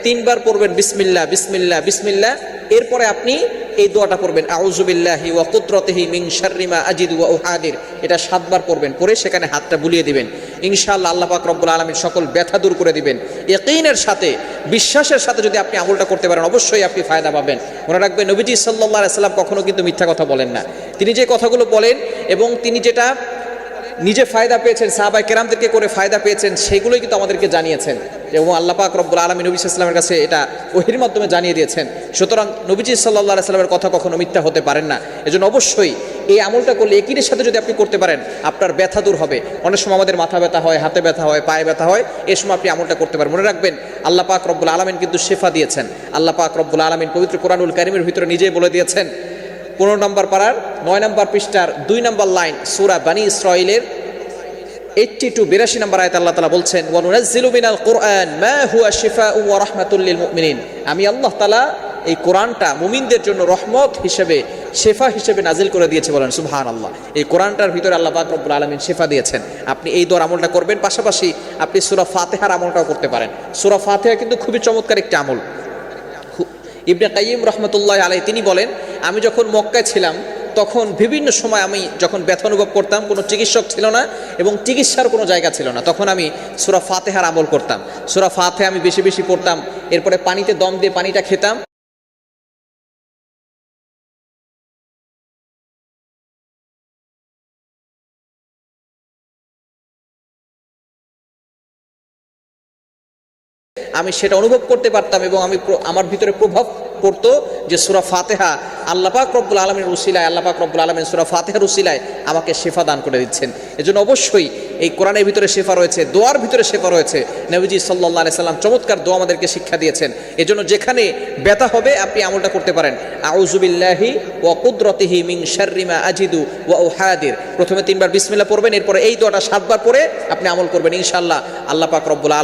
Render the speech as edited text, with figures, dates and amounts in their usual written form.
3 বার পড়বেন বিসমিল্লাহ বিসমিল্লাহ বিসমিল্লাহ। এরপরে আপনি এই দোয়াটা পড়বেন আউযু বিল্লাহি ওয়া কুদরাতিহি মিন শাররি মা আজিদু ওয়া উহাদির। এটা 7 বার পড়বেন, পরে সেখানে হাতটা বুলিয়ে দিবেন। ইনশাআল্লাহ আল্লাহ পাক রব্বুল আলামিন সকল ব্যথা দূর করে দিবেন। ইয়াকিনের সাথে, বিশ্বাসের সাথে যদি আপনি আমলটা করতে পারেন, অবশ্যই আপনি ফায়দা পাবেন। মনে রাখবেন, নবীজি সাল্লাল্লাহু আলাইহি সাল্লাম কখনো কিন্তু মিথ্যা কথা বলেন না। তিনি যে কথাগুলো বলেন এবং তিনি যেটা নিজে ফায়দা পেয়েছেন, সাহাবায়ে কেরামদেরকে করে ফায়দা পেয়েছেন, সেগুলোই কিন্তু আমাদেরকে জানিয়েছেন এবং আল্লাহ পাক রব্বুল আলামিন নবী সাল্লাল্লাহু আলাইহি ওয়াসাল্লামের কাছে এটা ওহীর মাধ্যমে জানিয়ে দিয়েছেন। সুতরাং নবীজি সাল্লাল্লাহু আলাইহি সাল্লামের কথা কখনো মিথ্যা হতে পারেন না। এজন্য অবশ্যই এই আমলটা করলে, একিনের সাথে যদি আপনি করতে পারেন, আপনার ব্যথা দূর হবে। অনেক সময় আমাদের মাথা ব্যথা হয়, হাতে ব্যথা হয়, পায়ে ব্যথা হয়, এই সময় আপনি আমলটা করতে পারেন। মনে রাখবেন, আল্লাহ পাক রব্বুল আলামিন কিন্তু শিফা দিয়েছেন। আল্লাহ পাক রব্বুল আলামিন পবিত্র কোরআনুল কারীমের ভিতরে নিজেই বলে দিয়েছেন, 15 নম্বর পারার 9 নম্বর পৃষ্ঠার 2 নম্বর লাইন, সূরা বনী ইসরাঈলের 82-82 নম্বর আয়াতে আল্লাহ তাআলা বলছেন, ওয়া নুনাজ্জিলু মিনাল কুরআন মা হুয়া শিফাউ ওয়া রাহমাতুল লিল মুমিনিন। আমি আল্লাহ তাআলা এই কোরআনটা মুমিনদের জন্য রহমত হিসেবে, শেফা হিসেবে নাজিল করে দিয়েছে। বলেন সুবহানাল্লাহ। এই কোরআনটার ভিতরে আল্লাহ পাক রব্বুল আলামিন শেফা দিয়েছেন। আপনি এই দোয়ার আমলটা করবেন, পাশাপাশি আপনি সূরা ফাতিহার আমলটাও করতে পারেন। সূরা ফাতিহা কিন্তু খুবই চমৎকার একটি আমল। ইবনে কাইয়িম রাহমাতুল্লাহি আলাইহি তিনি বলেন, আমি যখন মক্কায় ছিলাম তখন বিভিন্ন সময় আমি যখন ব্যথা অনুভব করতাম, কোনো চিকিৎসক ছিল না এবং চিকিৎসার কোনো জায়গা ছিল না, তখন আমি সূরা ফাতিহার আমল করতাম। সূরা ফাতিহা আমি বেশি বেশি পড়তাম, এরপরে পানিতে দম দিয়ে পানিটা খেতাম। আমি সেটা অনুভব করতে পারতাম এবং আমার ভিতরে প্রভাব পড়তো যে সূরা ফাতিহা আল্লাহ পাক রব্বুল আলামিনের উসিলায়, আল্লাহ পাক রব্বুল আলামিন সূরা ফাতিহার উসিলায় আমাকে শিফা দান করে দিচ্ছেন। এজন্য অবশ্যই এই কোরআনের ভিতরে শিফা রয়েছে, দোয়ার ভিতরে শিফা রয়েছে। নবীজি সাল্লাল্লাহু আলাইহি সাল্লাম চমৎকার দোয়া আমাদেরকে শিক্ষা দিয়েছেন। এজন্য যেখানে ব্যথা হবে আপনি আমলটা করতে পারেন, আউযু বিল্লাহি ওয়া কুদরাতিহি মিন শাররি মা আজিদু ওয়া উহাদির। প্রথমে 3 বার বিসমিল্লাহ পড়বেন, এরপরে এই দোয়াটা 7 বার পড়ে আপনি আমল করবেন। ইনশাআল্লাহ আল্লাহ পাক রব্বুল আলামিন